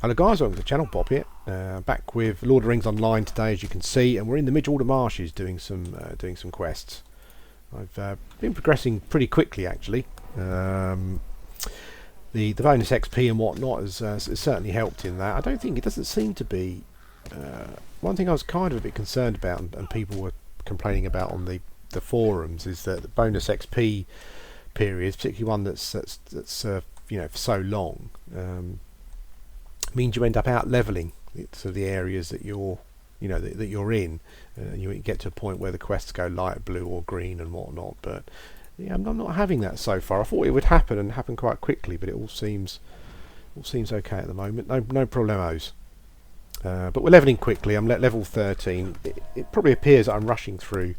Hello guys, welcome to the channel, Bob here. Back with Lord of the Rings Online today, as you can see, and we're in the Midgewater Marshes doing some quests. I've been progressing pretty quickly actually. The bonus XP and whatnot has certainly helped in that. I don't think it doesn't seem to be one thing I was kind of a bit concerned about, and people were complaining about on the forums, is that the bonus XP periods, particularly one that's you know, for so long. Means you end up out leveling the areas that you're that you're in. You get to a point where the quests go light blue or green and whatnot, but yeah, I'm not having that so far. I thought it would happen and happen quite quickly, but it all seems okay at the moment. No problemos. But we're leveling quickly. I'm at level 13. It probably appears that I'm rushing through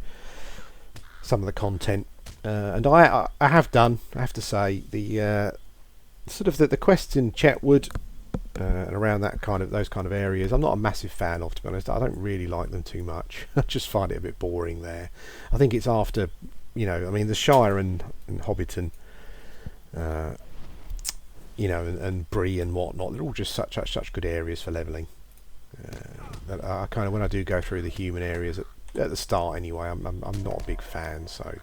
some of the content, and I have done, I have to say, the the quests in Chetwood and around those kind of areas, I'm not a massive fan of, to be honest. I don't really like them too much. I just find it a bit boring there. I think it's after, I mean, the Shire and Hobbiton, and Bree and whatnot, they're all just such good areas for leveling. That I kind of, when I do go through the human areas at the start anyway, I'm not a big fan. So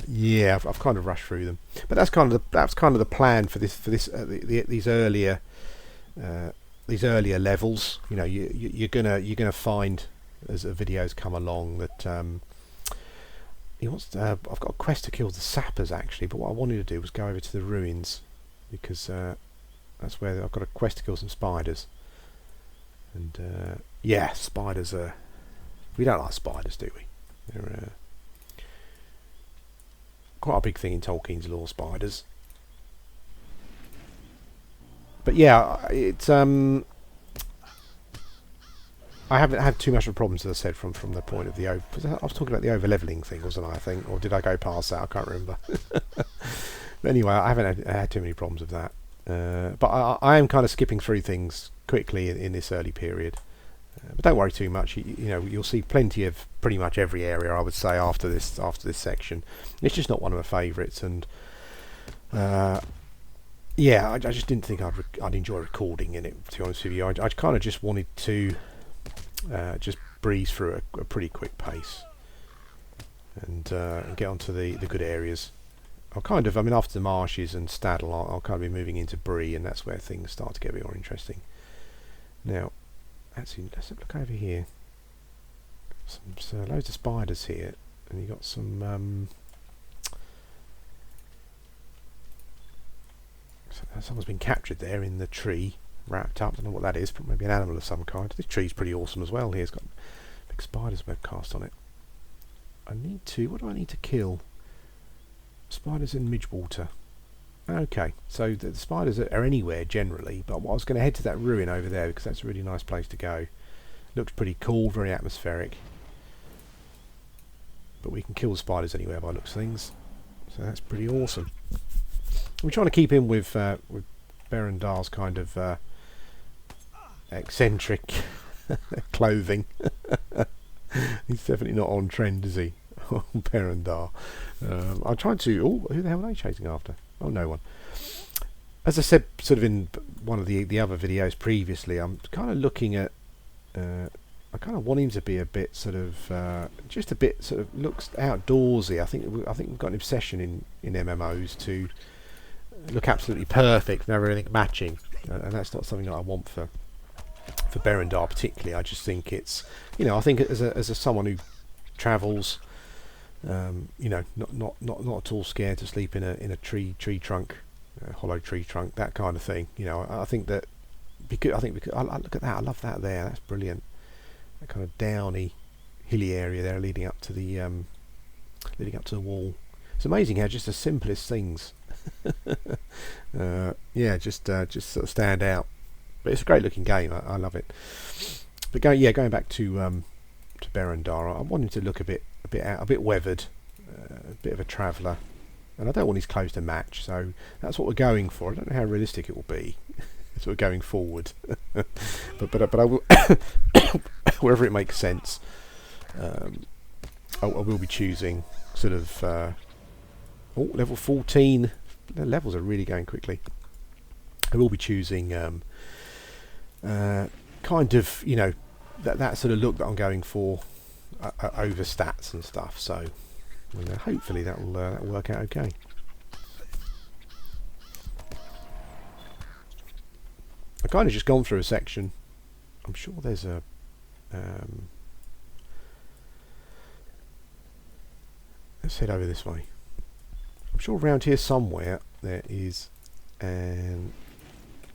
yeah, I've kind of rushed through them. But that's kind of the plan for these earlier levels. You're gonna find, as the videos come along, that I've got a quest to kill the sappers actually, but what I wanted to do was go over to the ruins, because that's where I've got a quest to kill some spiders. And yeah, spiders are, we don't like spiders, do we? They're quite a big thing in Tolkien's lore, spiders. But yeah, it's I haven't had too much of a problem, as I said, from the point of the I was talking about the over leveling thing, wasn't I think, or did I go past that? I can't remember. But anyway, I haven't had too many problems with that. But I am kind of skipping through things quickly in this early period. But don't worry too much. You'll see plenty of pretty much every area, I would say, after this section. It's just not one of my favourites, and yeah, I just didn't think I'd enjoy recording in it, to be honest with you. I kind of just wanted to just breeze through a pretty quick pace and get onto the good areas. I mean, after the Marshes and Staddle, I'll kind of be moving into Bree, and that's where things start to get a bit more interesting. Now, actually, let's look over here. Loads of spiders here, and you got some. Someone's been captured there in the tree, wrapped up. I don't know what that is, but maybe an animal of some kind. This tree's pretty awesome as well. Here, it's got big spider's web cast on it. What do I need to kill? Spiders in Midgewater. Okay, so the spiders are anywhere generally, but I was going to head to that ruin over there, because that's a really nice place to go. Looks pretty cool, very atmospheric. But we can kill the spiders anywhere by looks of things, so that's pretty awesome. We're trying to keep in with Berendar's kind of eccentric clothing. He's definitely not on trend, is he? Berendar. I'm trying to. Oh, who the hell are they chasing after? Oh, no one. As I said, sort of in one of the other videos previously, I'm kind of looking at. I kind of want him to be a bit sort of, just a bit sort of looks outdoorsy. I think we've got an obsession in MMOs to look absolutely perfect and have everything matching, and that's not something that I want for Berendar particularly. I just think it's, I think as someone who travels, not at all scared to sleep in a tree trunk, hollow tree trunk, that kind of thing. I think that because I look at that, I love that there. That's brilliant. That kind of downy, hilly area there, leading up to the wall. It's amazing how just the simplest things, yeah, just sort of stand out. But it's a great looking game. I love it. But going back to Berendar, I want him to look a bit weathered, a bit of a traveller, and I don't want his clothes to match. So that's what we're going for. I don't know how realistic it will be. So we're going forward, but I will, wherever it makes sense. I will be choosing sort of. Level 14. The levels are really going quickly. I will be choosing kind of, you know, that sort of look that I'm going for over stats and stuff. So hopefully that'll work out okay. I've kind of just gone through a section. I'm sure there's a let's head over this way. I'm sure around here somewhere there is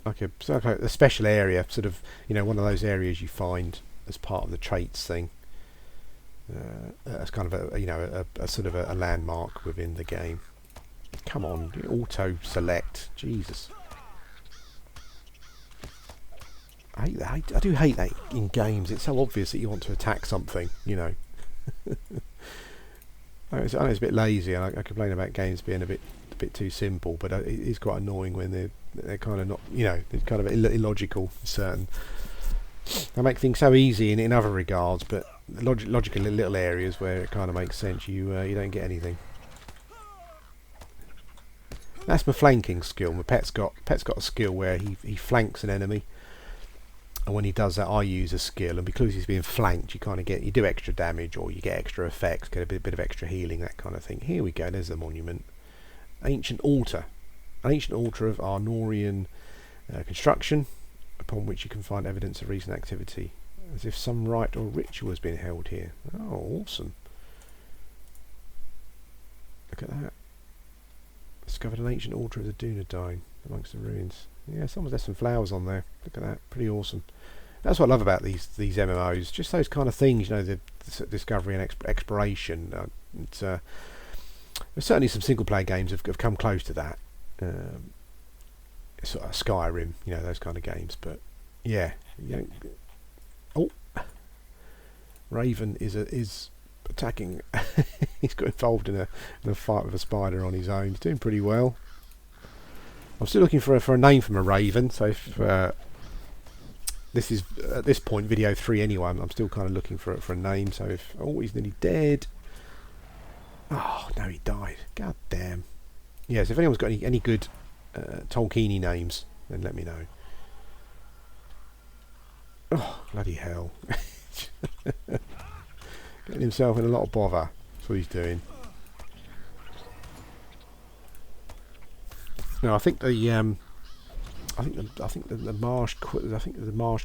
like a special area, sort of, you know, one of those areas you find as part of the traits thing. As kind of a, you know, a sort of a landmark within the game. Come on, auto select. Jesus. I hate that. I do hate that in games. It's so obvious that you want to attack something, you know. I know it's a bit lazy, and I complain about games being a bit too simple, but it is quite annoying when they're kind of not, you know, they're kind of illogical. Certain, they make things so easy in other regards, but logical in little areas where it kind of makes sense, you don't get anything. That's my flanking skill. My pet's got a skill where he flanks an enemy. And when he does that, I use a skill, and because he's being flanked, you do extra damage, or you get extra effects, get a bit of extra healing, that kind of thing. Here we go. There's the monument, ancient altar, an ancient altar of Arnorian construction, upon which you can find evidence of recent activity, as if some rite or ritual has been held here. Oh, awesome! Look at that. Discovered an ancient altar of the Dunedain amongst the ruins. Yeah, there's some flowers on there. Look at that, pretty awesome. That's what I love about these MMOs. Just those kind of things, you know, the discovery and exploration. There's certainly some single player games have come close to that. Sort of Skyrim, you know, those kind of games. But yeah, Raven is attacking. He's got involved in a fight with a spider on his own. He's doing pretty well. I'm still looking for a name for my Raven, so if this is at this point video 3 anyway, I'm still kind of looking for a name. So if he's nearly dead. Oh no, he died. God damn. Yes, if anyone's got any good Tolkien-y names, then let me know. Oh bloody hell! Getting himself in a lot of bother. That's what he's doing. No, I think the Marsh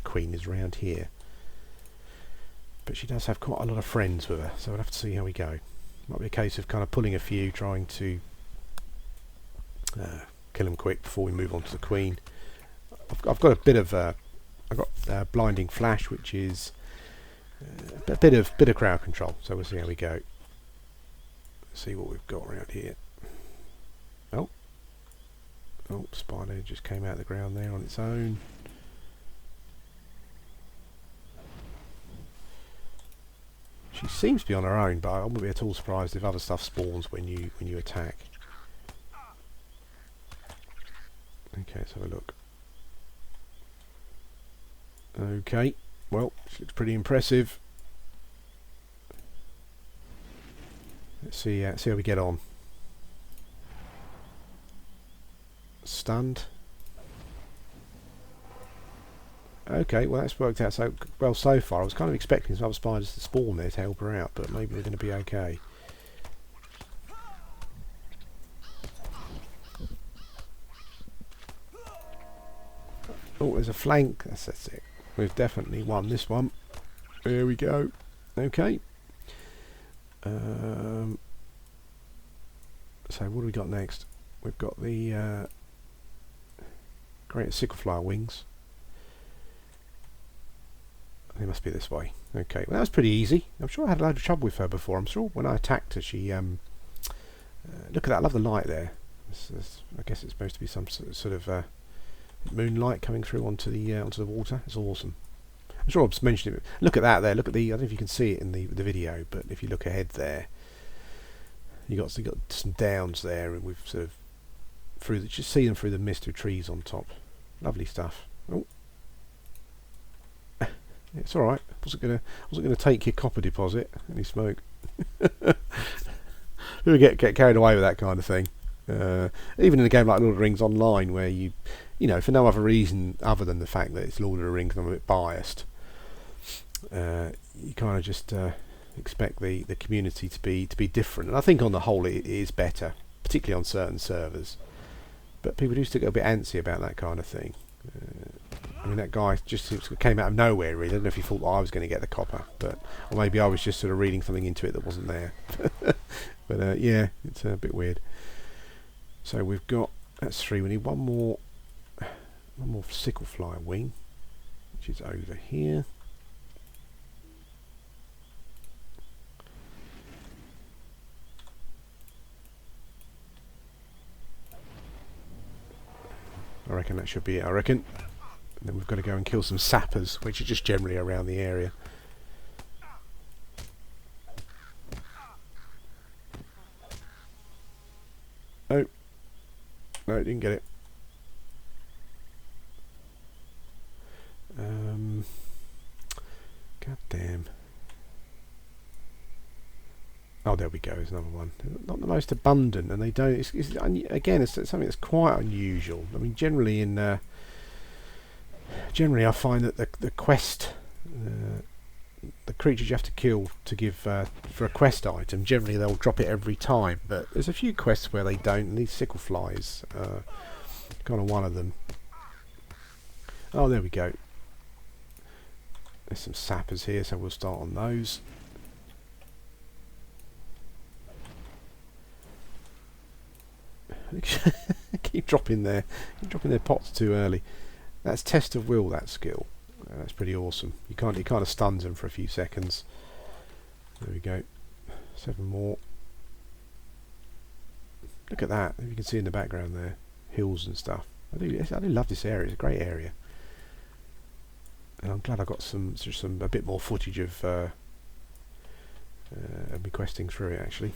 Queen is around here, but she does have quite a lot of friends with her, so we'll have to see how we go. Might be a case of kind of pulling a few, trying to kill them quick before we move on to the Queen. I've got a bit of I've got blinding flash, which is a bit of crowd control. So we'll see how we go. Let's see what we've got around here. Oh, spider just came out of the ground there on its own. She seems to be on her own, but I wouldn't be at all surprised if other stuff spawns when you attack. Okay, let's have a look. Okay, well, she looks pretty impressive. Let's see how we get on. Stunned. Okay, well that's worked out so well so far. I was kind of expecting some other spiders to spawn there to help her out, but maybe they're going to be okay. Oh, there's a flank. That's it. We've definitely won this one. There we go. Okay. So what do we got next? We've got the great sickleflower wings. They must be this way. Okay, well that was pretty easy. I'm sure I had a load of trouble with her before. I'm sure when I attacked her, she look at that. I love the light there. I guess it's supposed to be some sort of moonlight coming through onto the water. It's awesome. I'm sure I've mentioned it. Look at that there. Look at the. I don't know if you can see it in the video, but if you look ahead there, you got some downs there, and we've sort of just see them through the mist of trees on top. Lovely stuff. Oh, it's all right. Wasn't gonna take your copper deposit. Any smoke? Who would get carried away with that kind of thing? Even in a game like Lord of the Rings Online, where you you know, for no other reason other than the fact that it's Lord of the Rings and I'm a bit biased. You kind of just expect the community to be different, and I think on the whole it is better, particularly on certain servers. But people do still get a bit antsy about that kind of thing. I mean, that guy just came out of nowhere, really. I don't know if he thought I was going to get the copper, or maybe I was just sort of reading something into it that wasn't there. But yeah, it's a bit weird. So we've got, that's 3. We need one more sicklefly wing, which is over here. I reckon that should be it, I reckon. And then we've got to go and kill some sappers, which are just generally around the area. Oh. No, didn't get it. God damn. Oh, there we go. There's another one. Not the most abundant, and they don't. Again, it's something that's quite unusual. I mean, generally I find that the quest, the creatures you have to kill to give for a quest item, generally they'll drop it every time. But there's a few quests where they don't. And these sickle flies, kind of one of them. Oh, there we go. There's some sappers here, so we'll start on those. Keep dropping their pots too early. That's test of will, that skill. That's pretty awesome. It kind of stuns them for a few seconds. There we go. 7 more. Look at that. You can see in the background there, hills and stuff. I do love this area. It's a great area. And I'm glad I got a bit more footage of me questing through it, actually.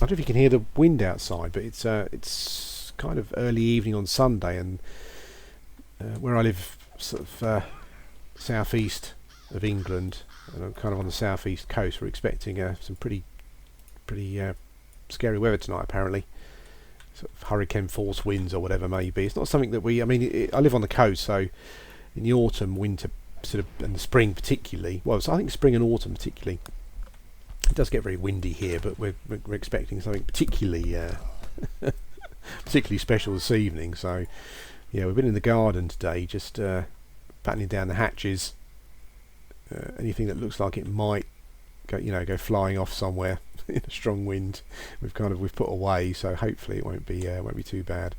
I don't know if you can hear the wind outside, but it's kind of early evening on Sunday, and where I live, sort of southeast of England, and I'm kind of on the southeast coast. We're expecting some pretty scary weather tonight, apparently. Sort of hurricane force winds or whatever it may be. It's not something that I live on the coast, so in the autumn, winter, sort of, and the spring particularly. Well, so I think spring and autumn particularly. It does get very windy here, but we're expecting something particularly special this evening. So yeah, we've been in the garden today, just battening down the hatches. Anything that looks like it might go flying off somewhere in a strong wind, we've put away. So hopefully it won't be too bad.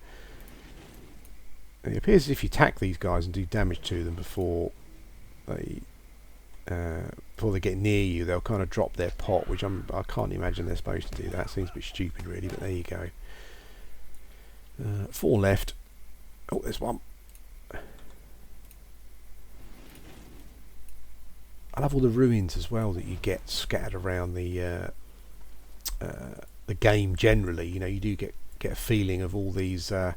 And it appears as if you attack these guys and do damage to them before they get near you, they'll kind of drop their pot, which I can't imagine they're supposed to do that. Seems a bit stupid, really, but there you go. 4 left. Oh, there's one. I love all the ruins as well that you get scattered around the game. Generally, you do get a feeling of all these. I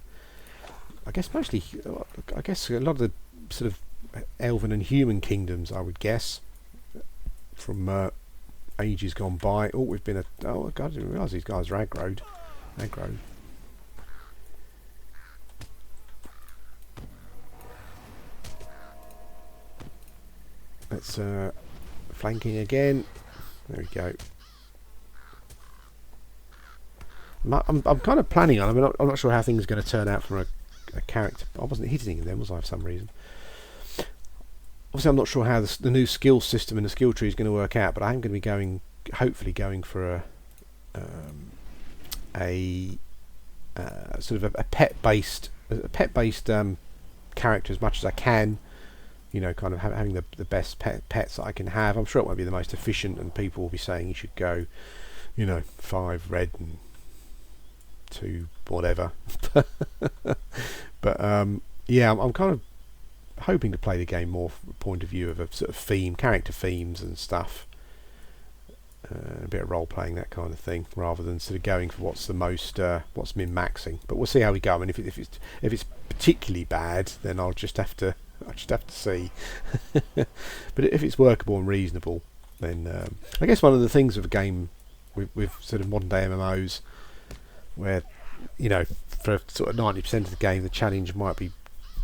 guess a lot of the sort of elven and human kingdoms, I would guess, from ages gone by. Oh, we've been oh God, I didn't realise these guys are aggroed. Let's flanking again. There we go. I'm kind of planning on. I'm not sure how things are going to turn out from a character. I wasn't hitting them, was I, for some reason? Obviously, I'm not sure how the new skill system and the skill tree is going to work out, but I am going to be hopefully going for a sort of a pet-based character as much as I can. Kind of having the best pets that I can have. I'm sure it won't be the most efficient, and people will be saying you should go, 5 red and 2 whatever. But yeah, I'm kind of hoping to play the game more from a point of view of a sort of character themes and stuff, a bit of role playing, that kind of thing, rather than sort of going for what's min maxing. But we'll see how we go. I mean, if it's particularly bad, then I'll just have to see. But if it's workable and reasonable, then I guess one of the things of a game with sort of modern day MMOs, where you know, for sort of 90% of the game, the challenge might be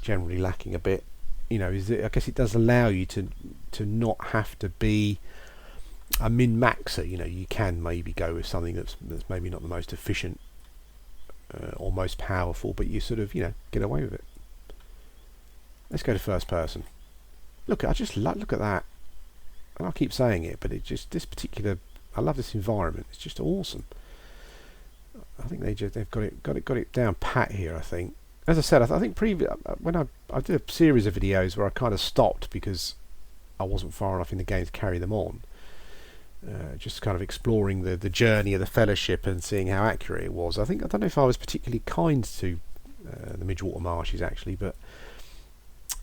generally lacking a bit. You know, I guess it does allow you to not have to be a min-maxer. You know, you can maybe go with something that's maybe not the most efficient or most powerful, but you sort of, you know, get away with it. Let's go to first person. Look, I just look at that, and I keep saying it, but it just I love this environment. It's just awesome. I think they've got it down pat here. I think, as I said, I think when I did a series of videos where I kind of stopped because I wasn't far enough in the game to carry them on. Just kind of exploring the journey of the Fellowship and seeing how accurate it was. I don't know if I was particularly kind to the Midgewater Marshes actually, but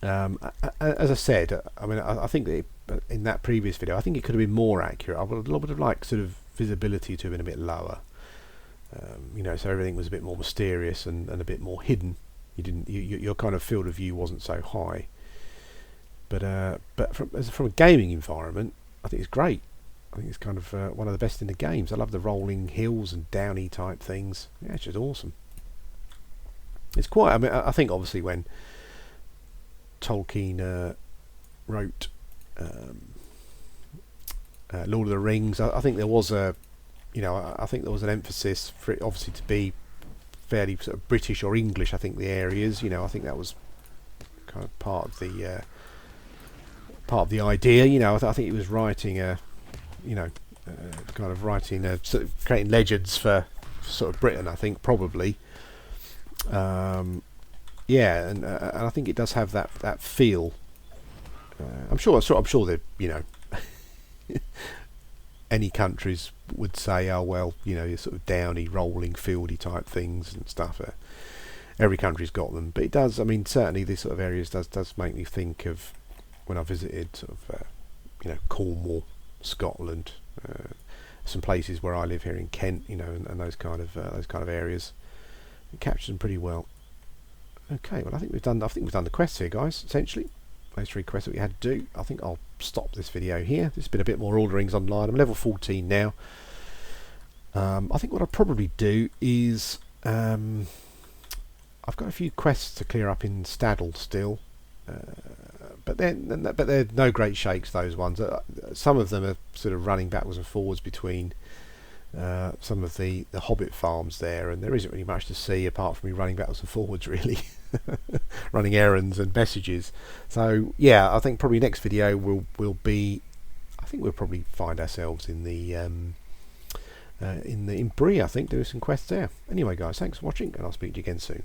as I said, I mean, I think that in that previous video, I think it could have been more accurate. I would have liked sort of visibility to have been a bit lower. You know, so everything was a bit more mysterious and a bit more hidden. Your kind of field of view wasn't so high. But from a gaming environment, I think it's great. I think it's kind of one of the best in the games. I love the rolling hills and downy type things. Yeah, it's just awesome. It's quite. I mean, I think obviously when Tolkien wrote Lord of the Rings, I think there was a, you know, I think there was an emphasis for it obviously to be fairly sort of British or English. I think the areas, you know, I think that was kind of part of the idea. You know, I think he was writing a, you know, kind of writing sort of creating legends for sort of Britain. I think probably. Yeah, and I think it does have that feel. I'm sure that, you know, any countries would say, oh well, you know, sort of downy, rolling, fieldy type things and stuff. Every country's got them, but it does. I mean, certainly these sort of areas does make me think of when I visited sort of, you know, Cornwall, Scotland, some places where I live here in Kent, you know, and those kind of areas. It captures them pretty well. Okay, well I think we've done the quests here, guys. Essentially, those 3 quests that we had to do. I think I'll stop this video here. There's been a bit more orderings online. I'm level 14 now. I think what I'll probably do is I've got a few quests to clear up in Staddle still, but they're no great shakes. Those ones. Some of them are sort of running backwards and forwards between some of the Hobbit farms there, and there isn't really much to see apart from me running backwards and forwards, really. Running errands and messages. So yeah, I think probably next video will be, I think we'll probably find ourselves in the in Bree, I think, doing some quests there. Anyway guys, thanks for watching, and I'll speak to you again soon.